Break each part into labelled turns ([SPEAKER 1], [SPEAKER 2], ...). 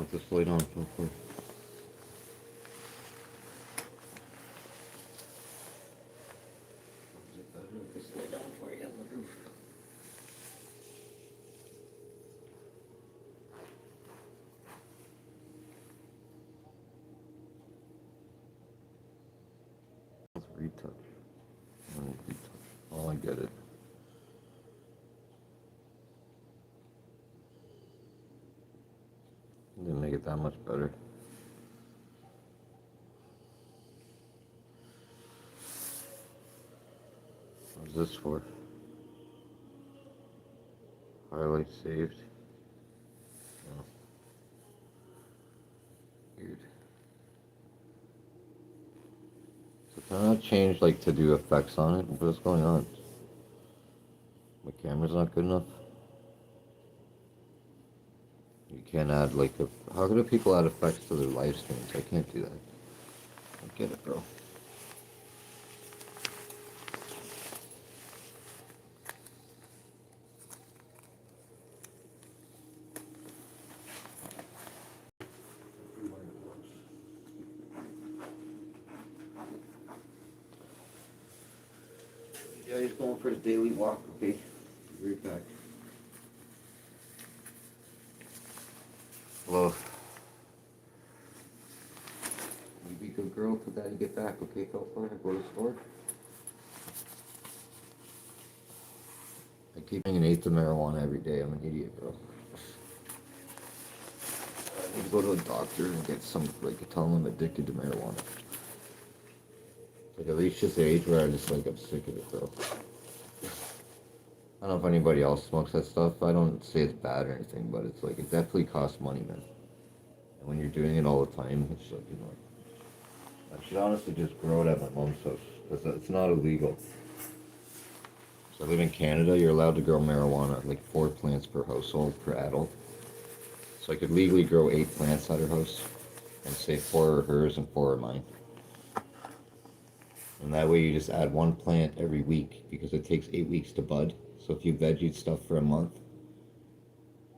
[SPEAKER 1] Want this light on real quick? Is it better if this light on for you on the roof? Let's retouch. Oh, I get it. Didn't make it that much better. What's this for? Highlight saved. Oh. Weird. So can I not change like to do effects on it? What's going on? My camera's not good enough. You can't add like a. How do people add effects to their live streams? I can't do that. I get it, bro. Yeah, he's going for his daily walk. Okay, be right back. Hello. You be a good girl till daddy get back, okay, Telfar? Go to the store. I keep drinking an eighth of marijuana every day. I'm an idiot, bro. I need to go to a doctor and get some, like, tell them I'm addicted to marijuana. Like, I reached this age where I'm sick of it, bro. I don't know if anybody else smokes that stuff. I don't say it's bad or anything, but it's like, it definitely costs money, man. And when you're doing it all the time, it's like, I should honestly just grow it at my mom's house, because it's not illegal. So I live in Canada, you're allowed to grow marijuana, like 4 plants per household, per adult. So I could legally grow 8 plants at her house, and say 4 are hers and 4 are mine. And that way you just add 1 plant every week, because it takes 8 weeks to bud. So if you veggied stuff for a month,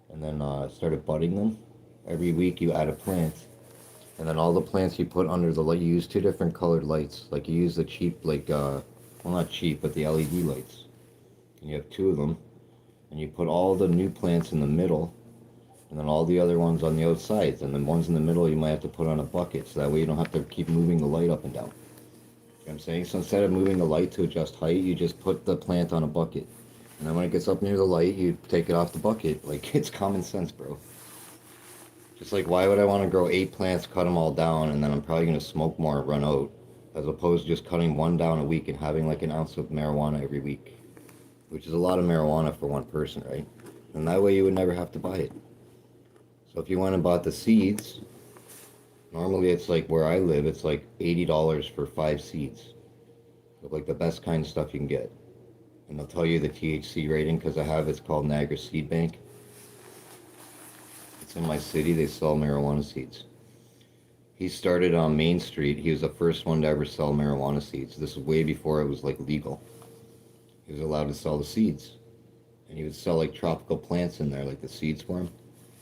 [SPEAKER 1] and then started budding them, every week you add a plant. And then all the plants you put under the light, you use 2 different colored lights. Like you use the cheap, like, well not cheap, but the LED lights. And you have 2 of them. And you put all the new plants in the middle, and then all the other ones on the outsides. And the ones in the middle you might have to put on a bucket, so that way you don't have to keep moving the light up and down. You know what I'm saying? So instead of moving the light to adjust height, you just put the plant on a bucket. And then when it gets up near the light, you take it off the bucket. Like, it's common sense, bro. Just like, why would I want to grow 8 plants, cut them all down, and then I'm probably going to smoke more and run out, as opposed to just cutting 1 down a week and having like an ounce of marijuana every week, which is a lot of marijuana for 1 person, right? And that way you would never have to buy it. So if you went and bought the seeds, normally it's like where I live, it's like $80 for 5 seeds. Of like the best kind of stuff you can get. And they'll tell you the THC rating, because I have, it's called Niagara Seed Bank. It's in my city, they sell marijuana seeds. He started on Main Street. He was the first one to ever sell marijuana seeds. This was way before it was like legal. He was allowed to sell the seeds. And he would sell like tropical plants in there, like the seeds for him.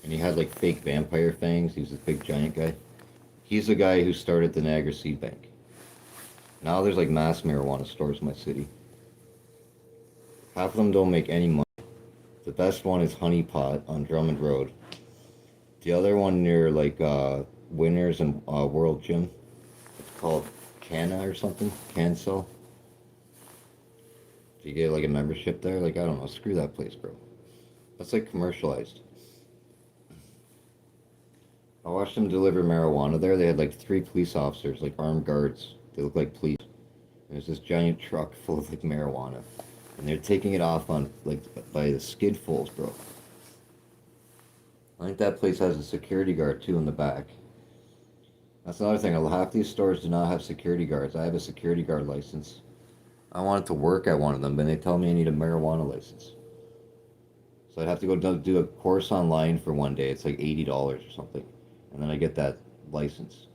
[SPEAKER 1] And he had like fake vampire fangs. He was this big giant guy. He's the guy who started the Niagara Seed Bank. Now there's like mass marijuana stores in my city. Half of them don't make any money. The best one is Honey Pot on Drummond Road. The other one near like Winners and World Gym, it's called Canna or something, Cancel. Do you get like a membership there? Like, I don't know, screw that place, bro. That's like commercialized. I watched them deliver marijuana there. They had like 3 police officers, like armed guards. They look like police. There's this giant truck full of like marijuana. And they're taking it off on like by the skidfuls, bro. I think that place has a security guard too in the back. That's another thing. Half these stores do not have security guards. I have a security guard license. I wanted to work at one of them, but they tell me I need a marijuana license. So I'd have to go do a course online for 1 day. It's like $80 or something. And then I get that license.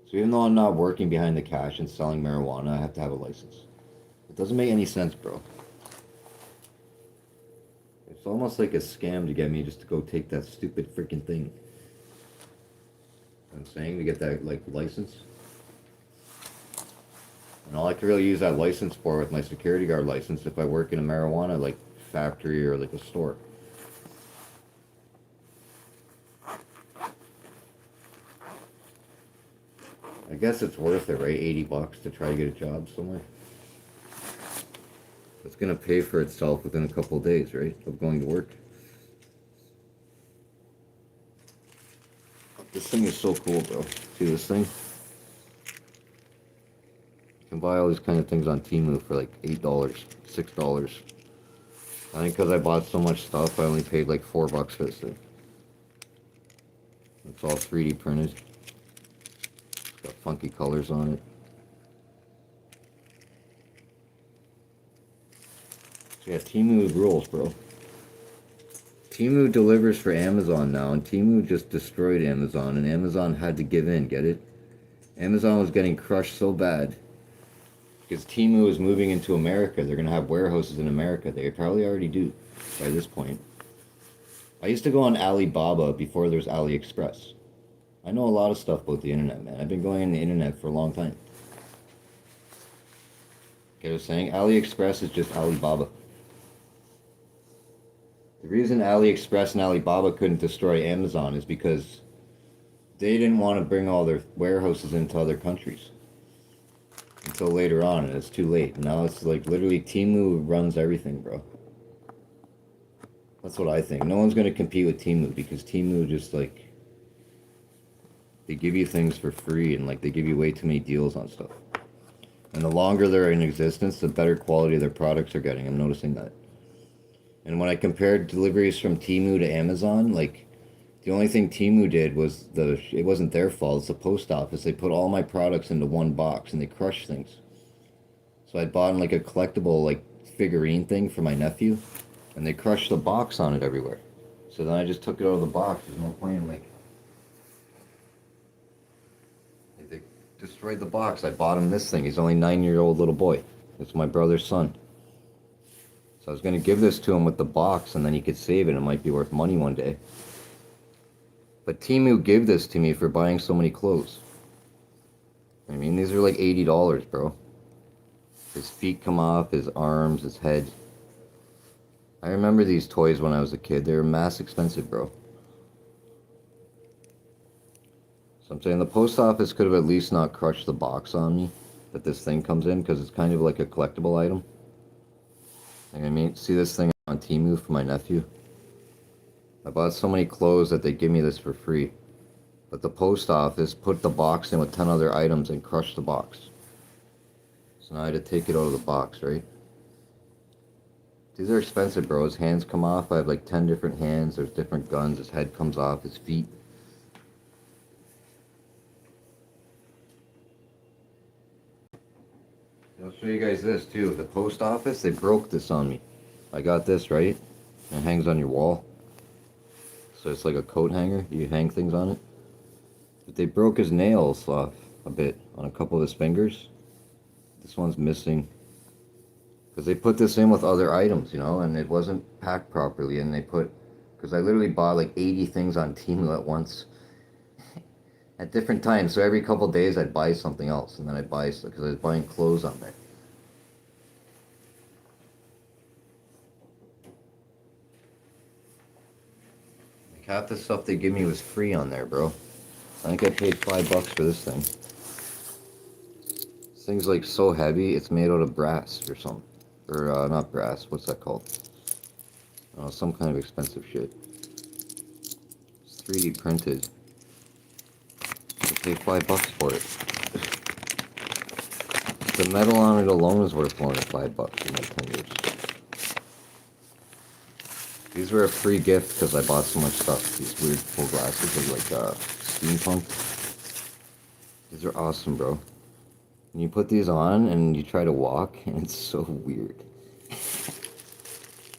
[SPEAKER 1] So even though I'm not working behind the cash and selling marijuana, I have to have a license. It doesn't make any sense, bro. It's almost like a scam to get me just to go take that stupid freaking thing. I'm saying to get that like license. And all I can really use that license for with my security guard license if I work in a marijuana like factory or like a store. I guess it's worth it, right? $80 to try to get a job somewhere. It's gonna pay for itself within a couple of days, right? Of going to work. This thing is so cool, bro. See this thing? You can buy all these kind of things on Temu for like $8, $6. I think because I bought so much stuff, I only paid like $4 for this thing. It's all 3D printed. It's got funky colors on it. So yeah, Temu rules, bro. Temu delivers for Amazon now, and Temu just destroyed Amazon, and Amazon had to give in, get it? Amazon was getting crushed so bad because Temu is moving into America. They're going to have warehouses in America. They probably already do by this point. I used to go on Alibaba before there was AliExpress. I know a lot of stuff about the internet, man. I've been going on the internet for a long time. Okay, I was saying AliExpress is just Alibaba. The reason AliExpress and Alibaba couldn't destroy Amazon is because they didn't want to bring all their warehouses into other countries until later on, and it's too late. Now it's like literally Temu runs everything, bro. That's what I think. No one's going to compete with Temu because Temu just like, they give you things for free and like they give you way too many deals on stuff. And the longer they're in existence, the better quality their products are getting. I'm noticing that. And when I compared deliveries from Temu to Amazon, like, the only thing Temu did was it wasn't their fault, it's the post office. They put all my products into one box and they crushed things. So I bought like a collectible, like, figurine thing for my nephew, and they crushed the box on it everywhere. So then I just took it out of the box. There's no point in, like, they destroyed the box. I bought him this thing. He's only 9-year-old little boy. It's my brother's son. So I was going to give this to him with the box, and then he could save it. It might be worth money one day. But Temu gave this to me for buying so many clothes. I mean, these are like $80, bro. His feet come off, his arms, his head. I remember these toys when I was a kid. They were mass expensive, bro. So I'm saying the post office could have at least not crushed the box on me that this thing comes in, because it's kind of like a collectible item. I mean, see this thing on Temu for my nephew? I bought so many clothes that they give me this for free. But the post office put the box in with 10 other items and crushed the box. So now I had to take it out of the box, right? These are expensive, bro. His hands come off. I have like 10 different hands. There's different guns. His head comes off. His feet. I'll show you guys this too. The post office, they broke this on me. I got this, right? It hangs on your wall. So it's like a coat hanger. You hang things on it. But they broke his nails off a bit on a couple of his fingers. This one's missing. Because they put this in with other items, you know, and it wasn't packed properly. And they put, because I literally bought like 80 things on Temu at once. At different times. So every couple of days I'd buy something else. And then I'd buy, because I was buying clothes on there. Like half the stuff they give me was free on there, bro. I think I paid $5 for this thing. This thing's like so heavy, it's made out of brass or something. Or, not brass, what's that called? Some kind of expensive shit. It's 3D printed. I paid $5 for it. The metal on it alone is worth more than $5 in like 10 years. These were a free gift because I bought so much stuff. These weird full glasses are like steampunk. These are awesome, bro. And you put these on and you try to walk, and it's so weird.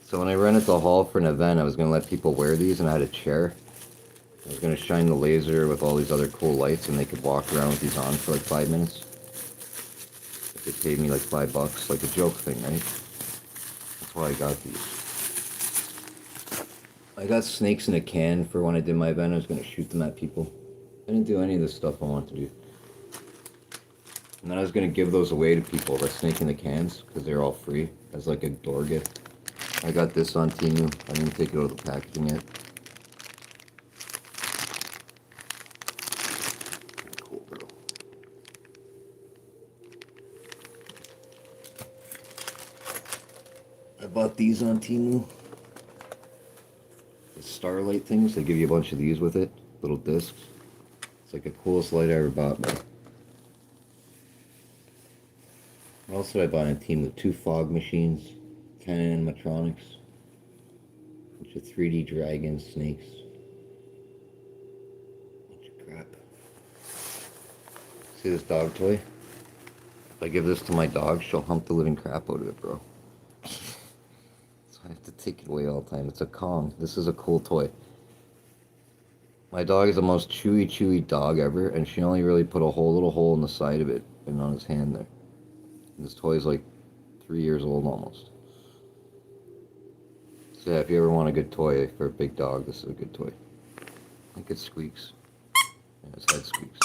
[SPEAKER 1] So when I rented the hall for an event, I was going to let people wear these, and I had a chair. I was going to shine the laser with all these other cool lights, and they could walk around with these on for like 5 minutes. They paid me like $5, like a joke thing, right? That's why I got these. I got snakes in a can for when I did my event. I was going to shoot them at people. I didn't do any of this stuff I wanted to do. And then I was gonna give those away to people by snaking the cans because they're all free as like a door gift. I got this on Temu. I didn't take it out of the packaging yet. Cool, bro. I bought these on Temu. The Starlight things. They give you a bunch of these with it. Little discs. It's like the coolest light I ever bought, man. What else did I buy on Temu? 2 fog machines. 10 animatronics. Bunch of 3D dragons, snakes. Bunch of crap. See this dog toy? If I give this to my dog, she'll hump the living crap out of it, bro. So I have to take it away all the time. It's a Kong. This is a cool toy. My dog is the most chewy dog ever, and she only really put a little hole in the side of it and on his hand there. And this toy is like 3 years old almost. So yeah, if you ever want a good toy for a big dog, this is a good toy. I think it squeaks. Yeah, his head squeaks.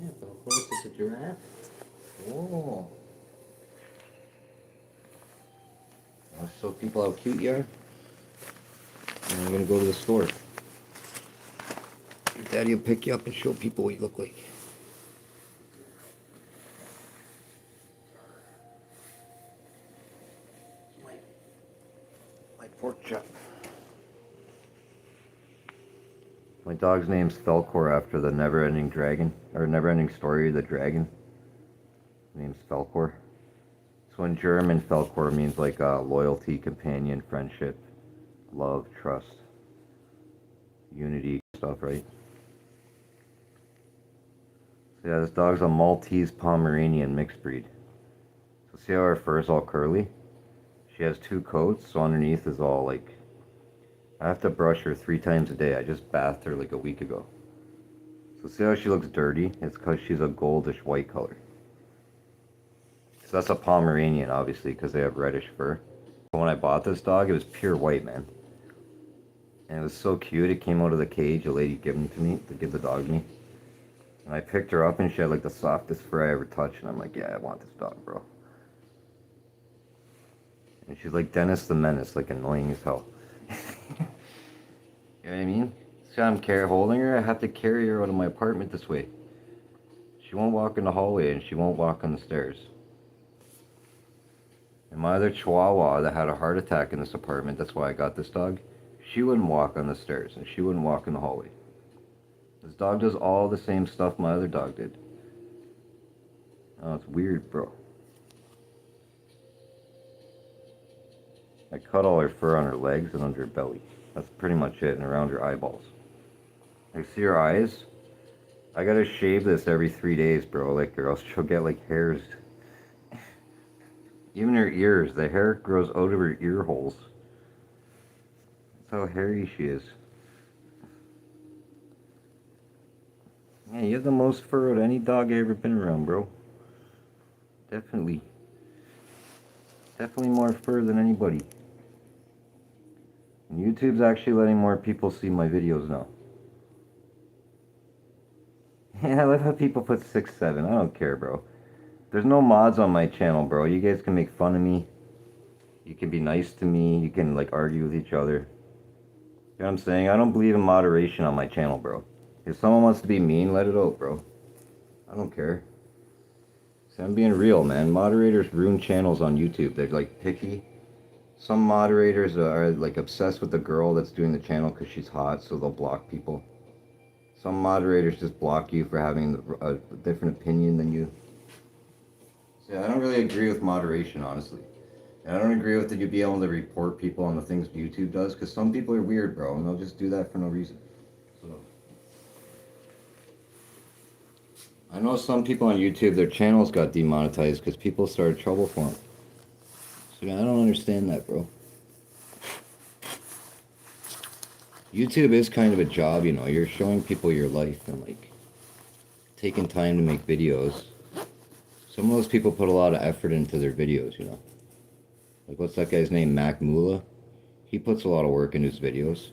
[SPEAKER 2] Yeah, but of course it's a giraffe.
[SPEAKER 1] Oh. I'll show people how cute you are. And I'm gonna go to the store. Your daddy will pick you up and show people what you look like. My pork chop. My dog's name's Falkor after the never-ending dragon, or never-ending story of the dragon. His name's Falkor. So in German, Falkor means like loyalty, companion, friendship, love, trust, unity stuff, right? So yeah, this dog's a Maltese Pomeranian mixed breed. So see how her fur is all curly? She has 2 coats, so underneath is all like... I have to brush her 3 times a day. I just bathed her like a week ago. So see how she looks dirty? It's because she's a goldish white color. So that's a Pomeranian, obviously, because they have reddish fur. But when I bought this dog, it was pure white, man. And it was so cute. It came out of the cage, a lady gave him to me, to give the dog to me. And I picked her up and she had like the softest fur I ever touched. And I'm like, yeah, I want this dog, bro. And she's like Dennis the Menace, like annoying as hell. You know what I mean? So I'm holding her. I have to carry her out of my apartment this way. She won't walk in the hallway and she won't walk on the stairs. And my other Chihuahua that had a heart attack in this apartment, that's why I got this dog, she wouldn't walk on the stairs and she wouldn't walk in the hallway. This dog does all the same stuff my other dog did. Oh, it's weird, bro. I cut all her fur on her legs and under her belly. That's pretty much it, and around her eyeballs. Like, see her eyes? I gotta shave this every 3 days, bro, like, or else she'll get, like, hairs. Even her ears, the hair grows out of her ear holes. That's how hairy she is. Yeah, you have the most fur of any dog I've ever been around, bro. Definitely. Definitely more fur than anybody. And YouTube's actually letting more people see my videos now. Yeah, I love how people put 6, 7. I don't care, bro. There's no mods on my channel, bro. You guys can make fun of me. You can be nice to me. You can, like, argue with each other. You know what I'm saying? I don't believe in moderation on my channel, bro. If someone wants to be mean, let it out, bro. I don't care. See, I'm being real, man. Moderators ruin channels on YouTube. They're, like, picky. Some moderators are like obsessed with the girl that's doing the channel because she's hot, so they'll block people. Some moderators just block you for having a different opinion than you. So yeah, I don't really agree with moderation, honestly. And I don't agree with that you be able to report people on the things YouTube does, because some people are weird, bro, and they'll just do that for no reason. So I know some people on YouTube, their channels got demonetized because people started trouble for them. I don't understand that, bro. YouTube is kind of a job, you know. You're showing people your life and, like, taking time to make videos. Some of those people put a lot of effort into their videos, you know. Like, what's that guy's name? Mac Mula? He puts a lot of work into his videos.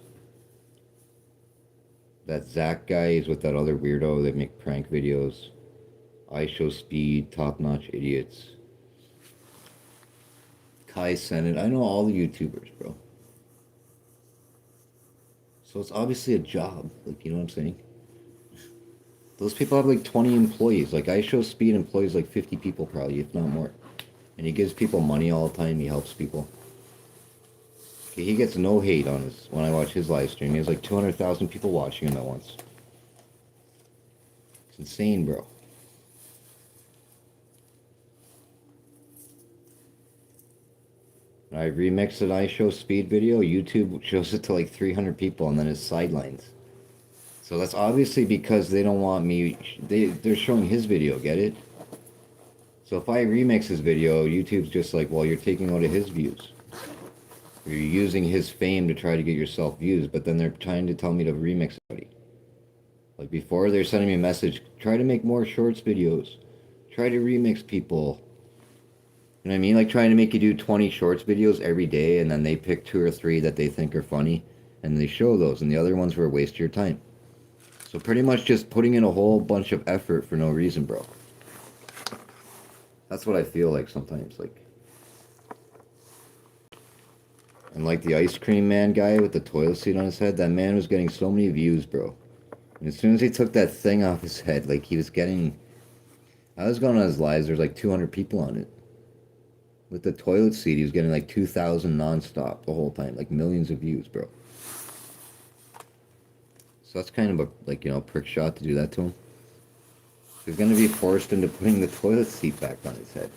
[SPEAKER 1] That Zach guy is with that other weirdo that make prank videos. I Show Speed, Top Notch Idiots. Kai Senate. I know all the YouTubers, bro. So it's obviously a job. Like, you know what I'm saying? Those people have like 20 employees. Like, I Show Speed employs like 50 people probably, if not more. And he gives people money all the time. He helps people. Okay, he gets no hate on his, when I watch his live stream. He has like 200,000 people watching him at once. It's insane, bro. I remixed an I Show Speed video. YouTube shows it to like 300 people and then it's sidelines. So that's obviously because they don't want me. They're showing his video. Get it? So if I remix his video, YouTube's just like, well, you're taking out of his views. You're using his fame to try to get yourself views, but then they're trying to tell me to remix somebody. Like before, they're sending me a message, try to make more shorts videos. Try to remix people. You know what I mean? Like trying to make you do 20 shorts videos every day, and then they pick 2 or 3 that they think are funny, and they show those, and the other ones were a waste of your time. So pretty much just putting in a whole bunch of effort for no reason, bro. That's what I feel like sometimes, like. And like the ice cream man guy with the toilet seat on his head, that man was getting so many views, bro. And as soon as he took that thing off his head, like he was getting... I was going on his lives, there's like 200 people on it. With the toilet seat, he was getting like 2,000 non-stop the whole time. Like millions of views, bro. So that's kind of a, like, you know, prick shot to do that to him. He's going to be forced into putting the toilet seat back on his head.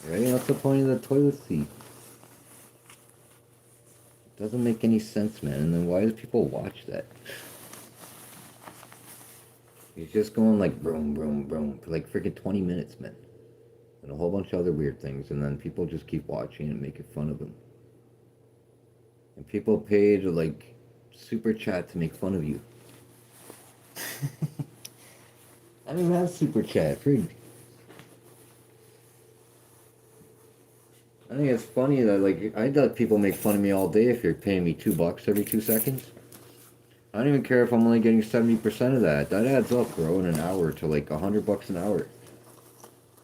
[SPEAKER 1] Right? What's the point of the toilet seat? It doesn't make any sense, man. And then why do people watch that? He's just going like broom, broom, broom for like freaking 20 minutes, man. And a whole bunch of other weird things. And then people just keep watching and making fun of him. And people pay to like super chat to make fun of you. I don't even have super chat. Frig. I think it's funny that like I let people make fun of me all day if you're paying me $2 every 2 seconds. I don't even care if I'm only getting 70% of that. That adds up, bro, in an hour to like $100 an hour.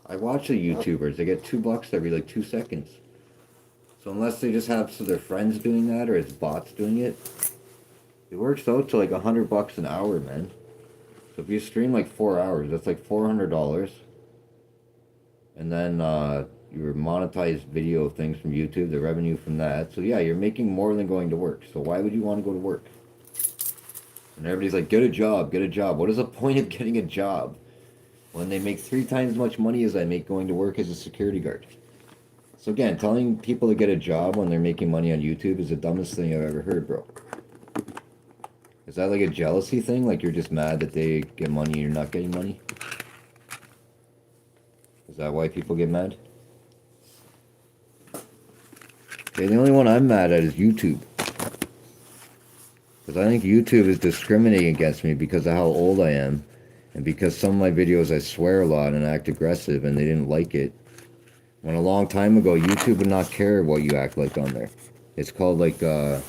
[SPEAKER 1] I watch the YouTubers. They get $2 every like 2 seconds. So unless they just have their friends doing that or it's bots doing it, it works out to like $100 an hour, man. So if you stream like 4 hours, that's like $400. And then your monetized video things from YouTube, the revenue from that. So yeah, you're making more than going to work. So why would you want to go to work? And everybody's like, get a job, get a job. What is the point of getting a job when they make 3 times as much money as I make going to work as a security guard? So again, telling people to get a job when they're making money on YouTube is the dumbest thing I've ever heard, bro. Is that like a jealousy thing? Like you're just mad that they get money and you're not getting money? Is that why people get mad? Okay, the only one I'm mad at is YouTube. Because I think YouTube is discriminating against me because of how old I am. And because some of my videos I swear a lot and act aggressive and they didn't like it. When a long time ago, YouTube would not care what you act like on there. It's called like, get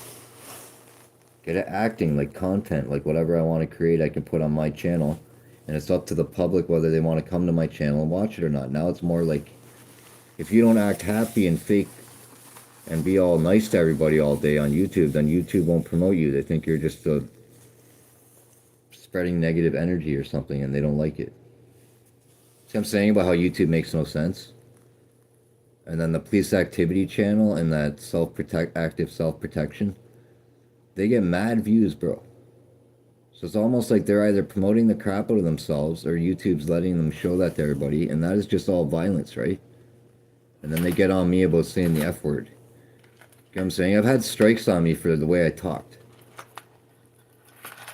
[SPEAKER 1] it acting, like content, like whatever I want to create I can put on my channel. And it's up to the public whether they want to come to my channel and watch it or not. Now it's more like, if you don't act happy and fake and be all nice to everybody all day on YouTube, then YouTube won't promote you. They think you're just spreading negative energy or something, and they don't like it. See what I'm saying about how YouTube makes no sense? And then the police activity channel and that active self-protection, they get mad views, bro. So it's almost like they're either promoting the crap out of themselves or YouTube's letting them show that to everybody, and that is just all violence, right? And then they get on me about saying the F word. You know what I'm saying? I've had strikes on me for the way I talked.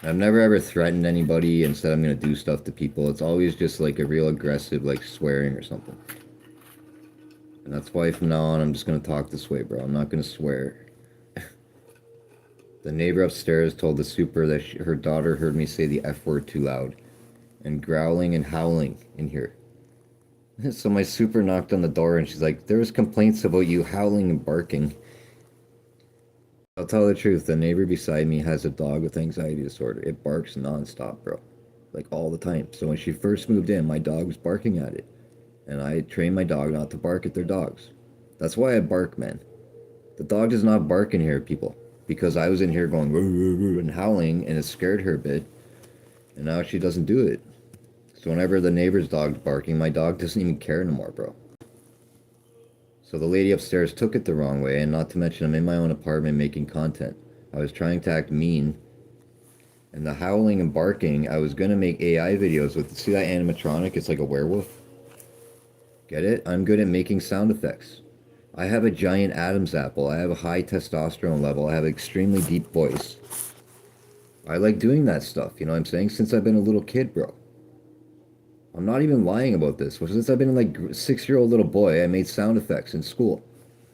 [SPEAKER 1] I've never ever threatened anybody and said I'm going to do stuff to people. It's always just like a real aggressive, like swearing or something. And that's why from now on I'm just going to talk this way, bro. I'm not going to swear. The neighbor upstairs told the super that her daughter heard me say the F word too loud. And growling and howling in here. So my super knocked on the door and she's like, there was complaints about you howling and barking. I'll tell the truth. The neighbor beside me has a dog with anxiety disorder. It barks nonstop, bro. Like all the time. So when she first moved in, my dog was barking at it. And I trained my dog not to bark at their dogs. That's why I bark, man. The dog does not bark in here, people. Because I was in here going "Roo, roo, roo," and howling, and it scared her a bit. And now she doesn't do it. So whenever the neighbor's dog's barking, my dog doesn't even care anymore, bro. So the lady upstairs took it the wrong way, and not to mention I'm in my own apartment making content. I was trying to act mean, and the howling and barking, I was gonna make AI videos with, see that animatronic? It's like a werewolf. Get it? I'm good at making sound effects. I have a giant Adam's apple. I have a high testosterone level. I have an extremely deep voice. I like doing that stuff, you know what I'm saying? Since I've been a little kid, bro. I'm not even lying about this. Since I've been like 6-year-old little boy, I made sound effects in school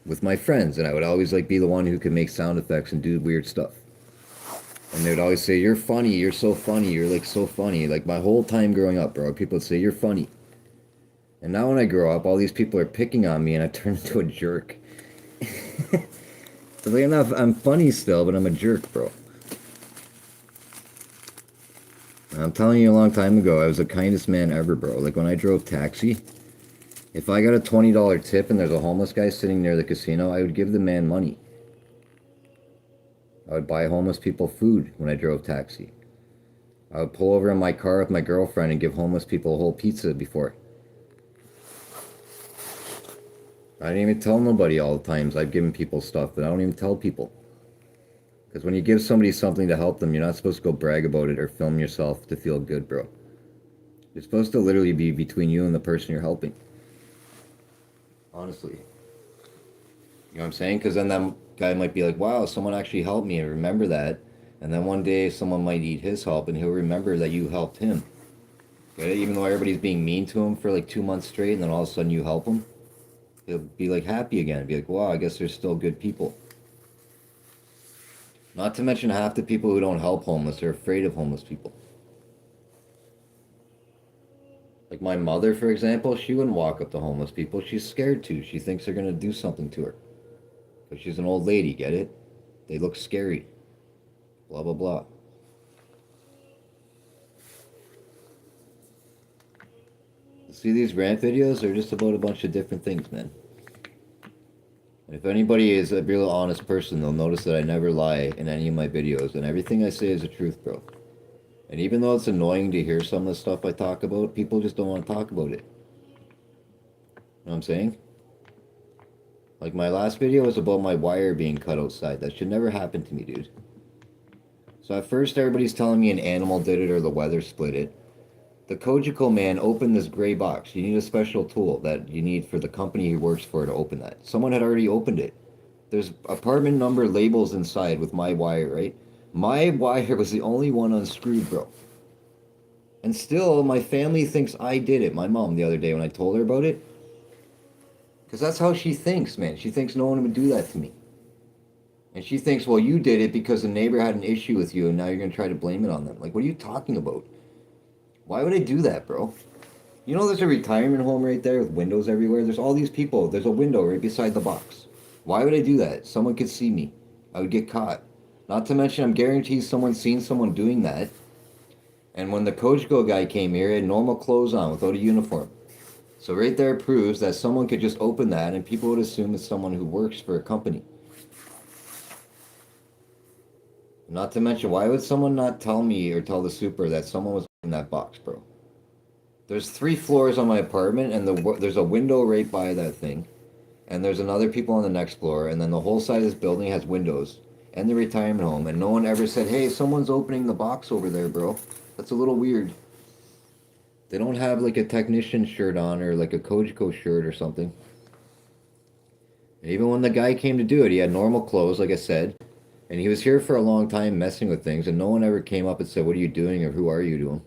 [SPEAKER 1] with my friends, and I would always like be the one who could make sound effects and do weird stuff. And they would always say, "You're funny. You're so funny. You're like so funny." Like my whole time growing up, bro, people would say, "You're funny." And now when I grow up, all these people are picking on me, and I turn into a jerk. So like I'm funny still, but I'm a jerk, bro. I'm telling you, a long time ago, I was the kindest man ever, bro. Like when I drove taxi, if I got a $20 tip and there's a homeless guy sitting near the casino, I would give the man money. I would buy homeless people food when I drove taxi. I would pull over in my car with my girlfriend and give homeless people a whole pizza before. I didn't even tell nobody all the times I've given people stuff, but I don't even tell people. Because when you give somebody something to help them, you're not supposed to go brag about it or film yourself to feel good, bro. You're supposed to literally be between you and the person you're helping. Honestly. You know what I'm saying? Because then that guy might be like, wow, someone actually helped me, and remember that. And then one day someone might need his help, and he'll remember that you helped him. Okay? Even though everybody's being mean to him for like 2 months straight, and then all of a sudden you help him, he'll be like happy again. Be like, wow, I guess there's still good people. Not to mention half the people who don't help homeless are afraid of homeless people. Like my mother, for example, she wouldn't walk up to homeless people. She's scared to. She thinks they're going to do something to her. But she's an old lady, get it? They look scary. Blah, blah, blah. See, these rant videos are just about a bunch of different things, man. If anybody is a real honest person, they'll notice that I never lie in any of my videos, and everything I say is the truth, bro. And even though it's annoying to hear some of the stuff I talk about, people just don't want to talk about it. You know what I'm saying? Like my last video was about my wire being cut outside. That should never happen to me, dude. So at first everybody's telling me an animal did it or the weather split it. The Kojiko man opened this gray box. You need a special tool that you need for the company he works for to open that. Someone had already opened it. There's apartment number labels inside with my wire, right? My wire was the only one unscrewed, bro. And still, my family thinks I did it. My mom, the other day when I told her about it. Because that's how she thinks, man. She thinks no one would do that to me. And she thinks, well, you did it because the neighbor had an issue with you and now you're going to try to blame it on them. Like, what are you talking about? Why would I do that, bro? You know there's a retirement home right there with windows everywhere? There's all these people. There's a window right beside the box. Why would I do that? Someone could see me. I would get caught. Not to mention, I'm guaranteed someone's seen someone doing that. And when the Kojiko guy came here, he had normal clothes on without a uniform. So right there proves that someone could just open that and people would assume it's someone who works for a company. Not to mention, why would someone not tell me or tell the super that someone was in that box, bro? There's 3 floors on my apartment, and there's a window right by that thing. And there's another people on the next floor, and then the whole side of this building has windows. And the retirement home, and no one ever said, hey, someone's opening the box over there, bro. That's a little weird. They don't have like a technician shirt on or like a Kojiko shirt or something. And even when the guy came to do it, he had normal clothes, like I said. And he was here for a long time messing with things, and no one ever came up and said, what are you doing or who are you to him?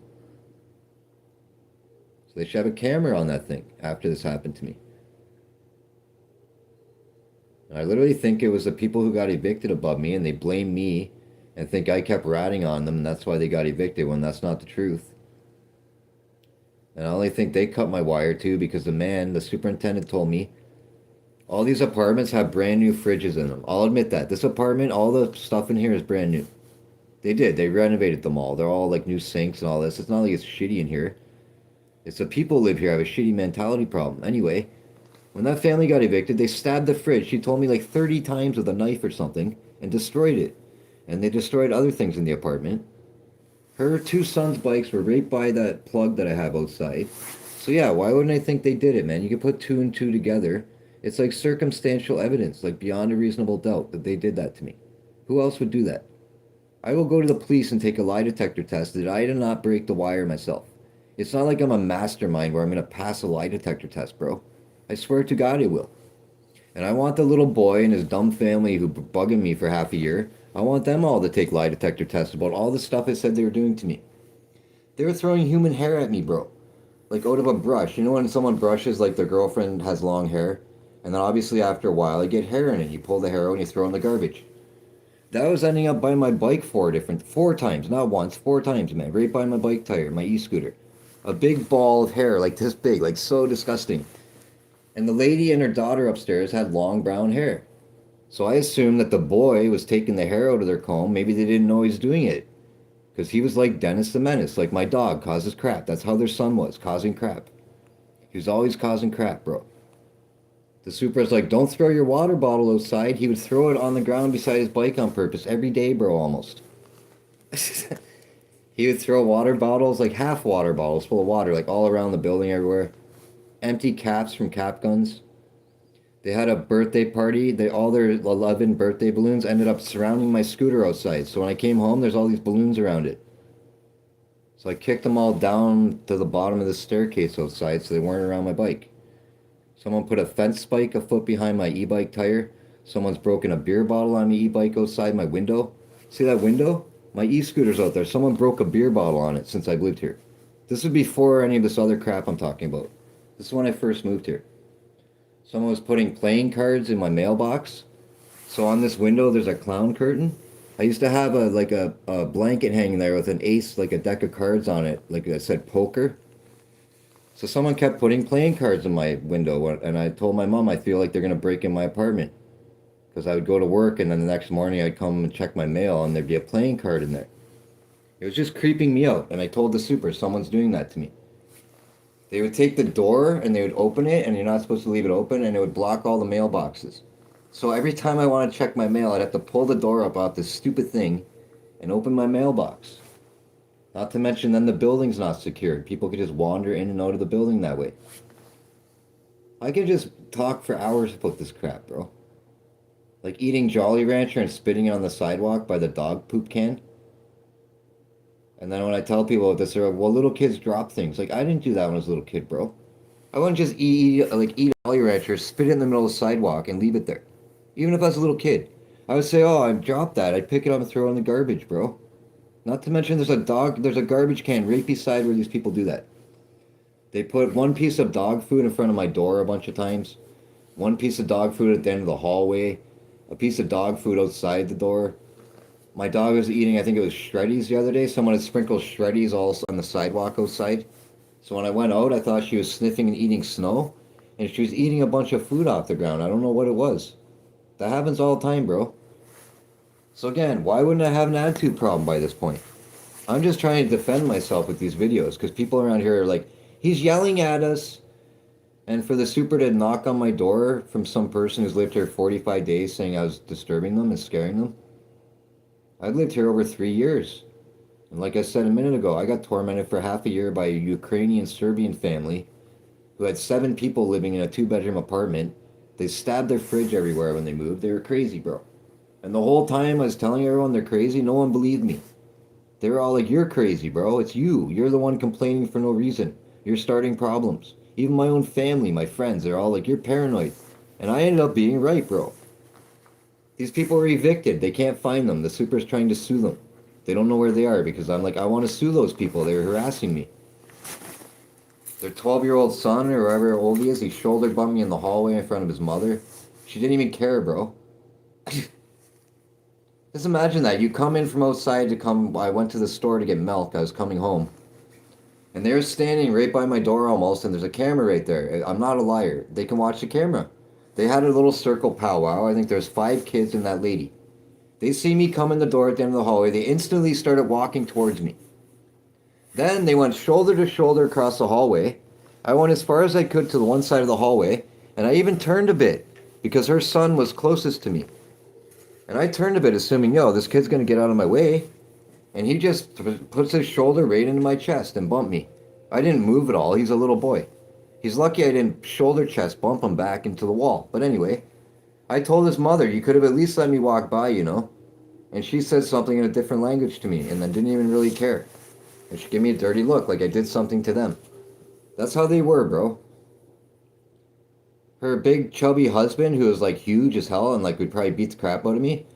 [SPEAKER 1] So they should have a camera on that thing after this happened to me. And I literally think it was the people who got evicted above me, and they blame me and think I kept ratting on them, and that's why they got evicted, when that's not the truth. And I only think they cut my wire too, because the superintendent told me, All these apartments have brand new fridges in them. I'll admit that. This apartment, all the stuff in here is brand new. They did. They renovated them all. They're all like new sinks and all this. It's not like it's shitty in here. It's the people who live here have a shitty mentality problem. Anyway, when that family got evicted, they stabbed the fridge. She told me like 30 times with a knife or something and destroyed it. And they destroyed other things in the apartment. Her two sons' bikes were right by that plug that I have outside. So yeah, why wouldn't I think they did it, man? You can put two and two together. It's like circumstantial evidence, like beyond a reasonable doubt that they did that to me. Who else would do that? I will go to the police and take a lie detector test that I did not break the wire myself. It's not like I'm a mastermind where I'm going to pass a lie detector test, bro. I swear to God I will. And I want the little boy and his dumb family who bugging me for half a year, I want them all to take lie detector tests about all the stuff I said they were doing to me. They were throwing human hair at me, bro. Like out of a brush. You know when someone brushes, like their girlfriend has long hair? And then obviously after a while, you get hair in it. You pull the hair out and you throw it in the garbage. That was ending up by my bike four times, not once, 4 times, man. Right by my bike tire, my e-scooter. A big ball of hair, like this big, like so disgusting. And the lady and her daughter upstairs had long brown hair. So I assumed that the boy was taking the hair out of their comb. Maybe they didn't know he was doing it. Because he was like Dennis the Menace, like my dog causes crap. That's how their son was, causing crap. He was always causing crap, bro. The super's like, don't throw your water bottle outside. He would throw it on the ground beside his bike on purpose every day, bro, almost. He would throw water bottles, like half water bottles full of water, like all around the building everywhere. Empty caps from cap guns. They had a birthday party. All their 11 birthday balloons ended up surrounding my scooter outside. So when I came home, there's all these balloons around it. So I kicked them all down to the bottom of the staircase outside so they weren't around my bike. Someone put a fence spike a foot behind my e-bike tire. Someone's broken a beer bottle on my e-bike outside my window. See that window? My e-scooter's out there. Someone broke a beer bottle on it since I've lived here. This would be before any of this other crap I'm talking about. This is when I first moved here. Someone was putting playing cards in my mailbox. So on this window, there's a clown curtain. I used to have a blanket hanging there with an ace, like a deck of cards on it, like I said, poker. So someone kept putting playing cards in my window, and I told my mom I feel like they're going to break in my apartment. Because I would go to work, and then the next morning I'd come and check my mail, and there'd be a playing card in there. It was just creeping me out, and I told the super, someone's doing that to me. They would take the door, and they would open it, and you're not supposed to leave it open, and it would block all the mailboxes. So every time I wanted to check my mail, I'd have to pull the door up off this stupid thing and open my mailbox. Not to mention then the building's not secured. People could just wander in and out of the building that way. I could just talk for hours about this crap, bro. Like eating Jolly Rancher and spitting it on the sidewalk by the dog poop can. And then when I tell people about this, they're like, well, little kids drop things. Like, I didn't do that when I was a little kid, bro. I wouldn't just eat Jolly Rancher, spit it in the middle of the sidewalk and leave it there. Even if I was a little kid. I would say, oh, I dropped that. I'd pick it up and throw it in the garbage, bro. Not to mention there's a garbage can right beside where these people do that. They put one piece of dog food in front of my door a bunch of times. One piece of dog food at the end of the hallway. A piece of dog food outside the door. My dog was eating, I think it was Shreddies the other day. Someone had sprinkled Shreddies all on the sidewalk outside. So when I went out, I thought she was sniffing and eating snow. And she was eating a bunch of food off the ground. I don't know what it was. That happens all the time, bro. So again, why wouldn't I have an attitude problem by this point? I'm just trying to defend myself with these videos because people around here are like, he's yelling at us. And for the super to knock on my door from some person who's lived here 45 days saying I was disturbing them and scaring them. I've lived here over 3 years. And like I said a minute ago, I got tormented for half a year by a Ukrainian-Serbian family who had 7 people living in a 2-bedroom apartment. They stabbed their fridge everywhere when they moved. They were crazy, bro. And the whole time I was telling everyone they're crazy, no one believed me. They were all like, you're crazy, bro. It's you. You're the one complaining for no reason. You're starting problems. Even my own family, my friends, they're all like, you're paranoid. And I ended up being right, bro. These people are evicted. They can't find them. The super's trying to sue them. They don't know where they are because I'm like, I want to sue those people. They're harassing me. Their 12-year-old son, or however old he is, he shoulder bumped me in the hallway in front of his mother. She didn't even care, bro. Just imagine that. You come in from outside to come... I went to the store to get milk. I was coming home. And they're standing right by my door almost, and there's a camera right there. I'm not a liar. They can watch the camera. They had a little circle powwow. I think there's 5 kids and that lady. They see me come in the door at the end of the hallway. They instantly started walking towards me. Then they went shoulder to shoulder across the hallway. I went as far as I could to the one side of the hallway, and I even turned a bit because her son was closest to me. And I turned a bit, assuming, yo, this kid's gonna get out of my way. And he just puts his shoulder right into my chest and bumped me. I didn't move at all. He's a little boy. He's lucky I didn't shoulder chest bump him back into the wall. But anyway, I told his mother, you could have at least let me walk by, you know. And she said something in a different language to me and then didn't even really care. And she gave me a dirty look like I did something to them. That's how they were, bro. Her big chubby husband, who was like huge as hell and like would probably beat the crap out of me,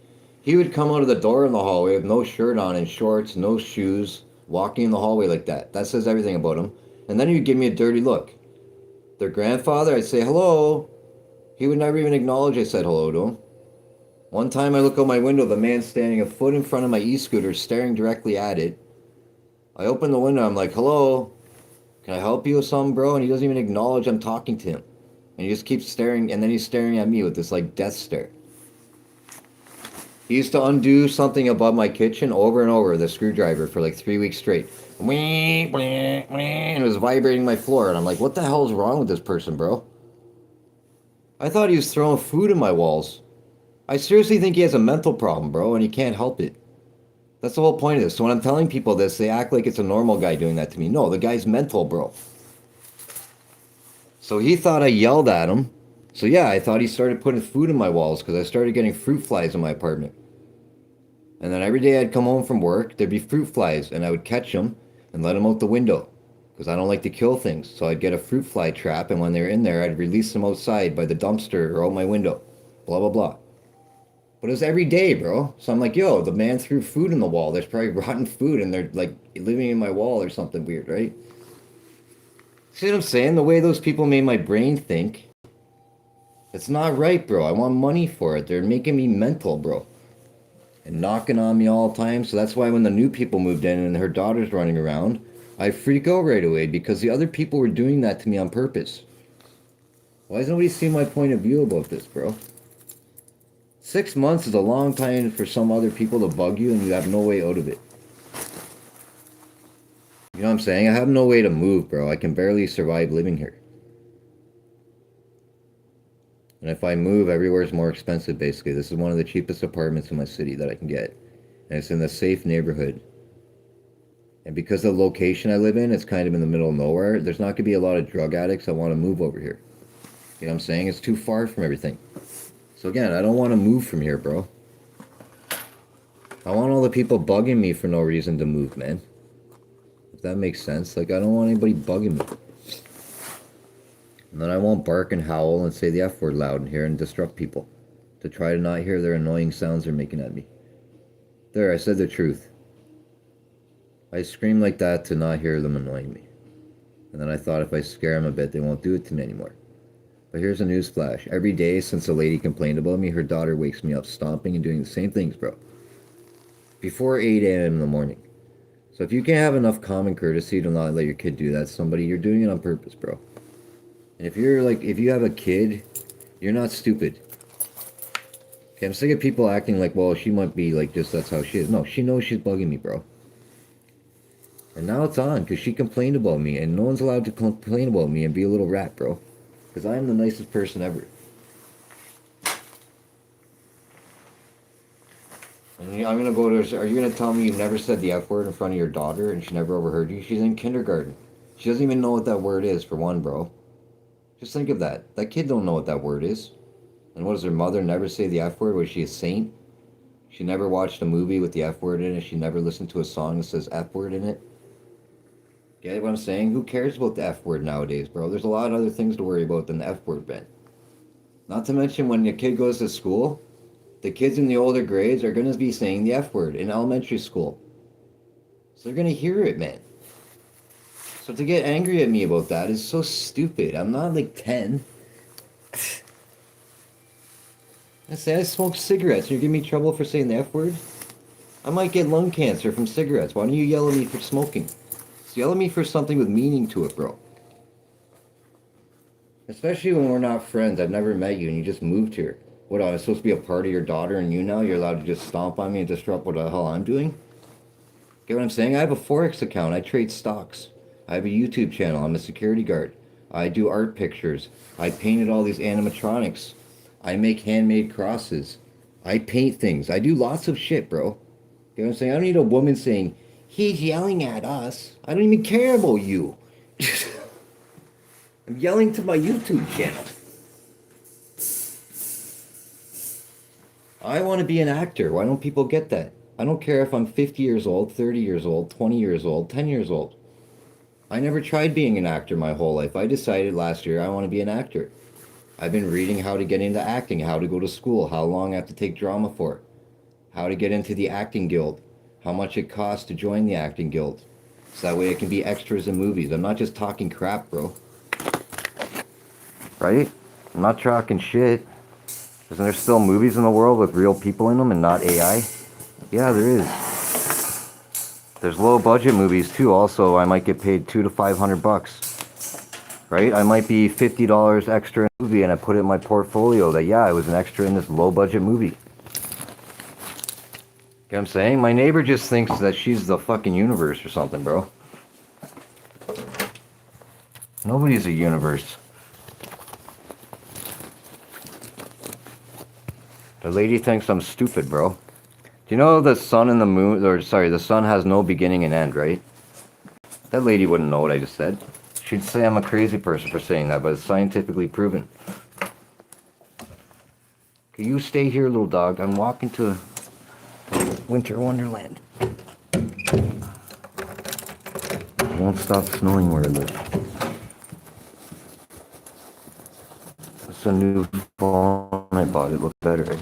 [SPEAKER 1] he would come out of the door in the hallway with no shirt on and shorts, no shoes, walking in the hallway like that. That says everything about him. And then he would give me a dirty look. Their grandfather, I'd say hello. He would never even acknowledge I said hello to him. One time I look out my window, the man standing a foot in front of my e-scooter, staring directly at it. I open the window, I'm like, hello, can I help you with something, bro? And he doesn't even acknowledge I'm talking to him. And he just keeps staring, and then he's staring at me with this like death stare. He used to undo something above my kitchen over and over with a screwdriver for like 3 weeks straight. And it was vibrating my floor. And I'm like, what the hell is wrong with this person, bro? I thought he was throwing food in my walls. I seriously think he has a mental problem, bro, and he can't help it. That's the whole point of this. So when I'm telling people this, they act like it's a normal guy doing that to me. No, the guy's mental, bro. So he thought I yelled at him. So yeah, I thought he started putting food in my walls because I started getting fruit flies in my apartment. And then every day I'd come home from work, there'd be fruit flies, and I would catch them and let them out the window because I don't like to kill things. So I'd get a fruit fly trap, and when they were in there, I'd release them outside by the dumpster or out my window. Blah, blah, blah. But it was every day, bro. So I'm like, yo, the man threw food in the wall. There's probably rotten food, and they're like living in my wall or something weird, right? See what I'm saying? The way those people made my brain think, it's not right, bro. I want money for it. They're making me mental, bro. And knocking on me all the time. So that's why when the new people moved in and her daughter's running around, I freak out right away because the other people were doing that to me on purpose. Why does nobody see my point of view about this, bro? 6 months is a long time for some other people to bug you and you have no way out of it. You know what I'm saying? I have no way to move, bro. I can barely survive living here. And if I move, everywhere's more expensive, basically. This is one of the cheapest apartments in my city that I can get. And it's in a safe neighborhood. And because of the location I live in, it's kind of in the middle of nowhere. There's not going to be a lot of drug addicts that want to move over here. You know what I'm saying? It's too far from everything. So again, I don't want to move from here, bro. I want all the people bugging me for no reason to move, man. If that makes sense. Like, I don't want anybody bugging me. And then I won't bark and howl and say the F word loud in here and disrupt people. To try to not hear their annoying sounds they're making at me. There, I said the truth. I scream like that to not hear them annoying me. And then I thought if I scare them a bit, they won't do it to me anymore. But here's a news flash. Every day since a lady complained about me, her daughter wakes me up stomping and doing the same things, bro. Before 8 a.m. in the morning. So if you can't have enough common courtesy to not let your kid do that to somebody, you're doing it on purpose, bro. And if you have a kid, you're not stupid. Okay, I'm sick of people acting like, well, she might be like just that's how she is. No, she knows she's bugging me, bro. And now it's on, because she complained about me, and no one's allowed to complain about me and be a little rat, bro. Because I am the nicest person ever. And I'm gonna go to, are you gonna tell me you never said the F word in front of your daughter and she never overheard you? She's in kindergarten. She doesn't even know what that word is, for one, bro. Just think of that. That kid don't know what that word is. And what does her mother never say the F word? Was she a saint? She never watched a movie with the F word in it. She never listened to a song that says F word in it. Get what I'm saying? Who cares about the F word nowadays, bro? There's a lot of other things to worry about than the F word, Ben. Not to mention when your kid goes to school, the kids in the older grades are going to be saying the F word in elementary school. So they're going to hear it, man. So to get angry at me about that is so stupid. I'm not like 10. I say I smoke cigarettes. You're giving me trouble for saying the F word? I might get lung cancer from cigarettes. Why don't you yell at me for smoking? Yell at me for something with meaning to it, bro. Especially when we're not friends. I've never met you and you just moved here. What, I'm supposed to be a part of your daughter and you now? You're allowed to just stomp on me and disrupt what the hell I'm doing? Get what I'm saying? I have a Forex account. I trade stocks. I have a YouTube channel. I'm a security guard. I do art pictures. I painted all these animatronics. I make handmade crosses. I paint things. I do lots of shit, bro. You know what I'm saying? I don't need a woman saying, he's yelling at us. I don't even care about you. I'm yelling to my YouTube channel. I want to be an actor. Why don't people get that? I don't care if I'm 50 years old, 30 years old, 20 years old, 10 years old. I never tried being an actor my whole life. I decided last year I want to be an actor. I've been reading how to get into acting, how to go to school, how long I have to take drama for, how to get into the acting guild, how much it costs to join the acting guild. So that way I can be extras in movies. I'm not just talking crap, bro. Right? I'm not talking shit. Isn't there still movies in the world with real people in them and not AI? Yeah, there is. There's low budget movies too. Also, I might get paid $200 to $500. Right? I might be $50 extra in a movie and I put it in my portfolio that, yeah, I was an extra in this low budget movie. Get what I'm saying? My neighbor just thinks that she's the fucking universe or something, bro. Nobody's a universe. The lady thinks I'm stupid, bro. Do you know the sun and the moon, or sorry, the sun has no beginning and end, right? That lady wouldn't know what I just said. She'd say I'm a crazy person for saying that, but it's scientifically proven. Can you stay here, little dog? I'm walking to Winter Wonderland. It won't stop snowing where I live. It's a new phone I bought. It looks better.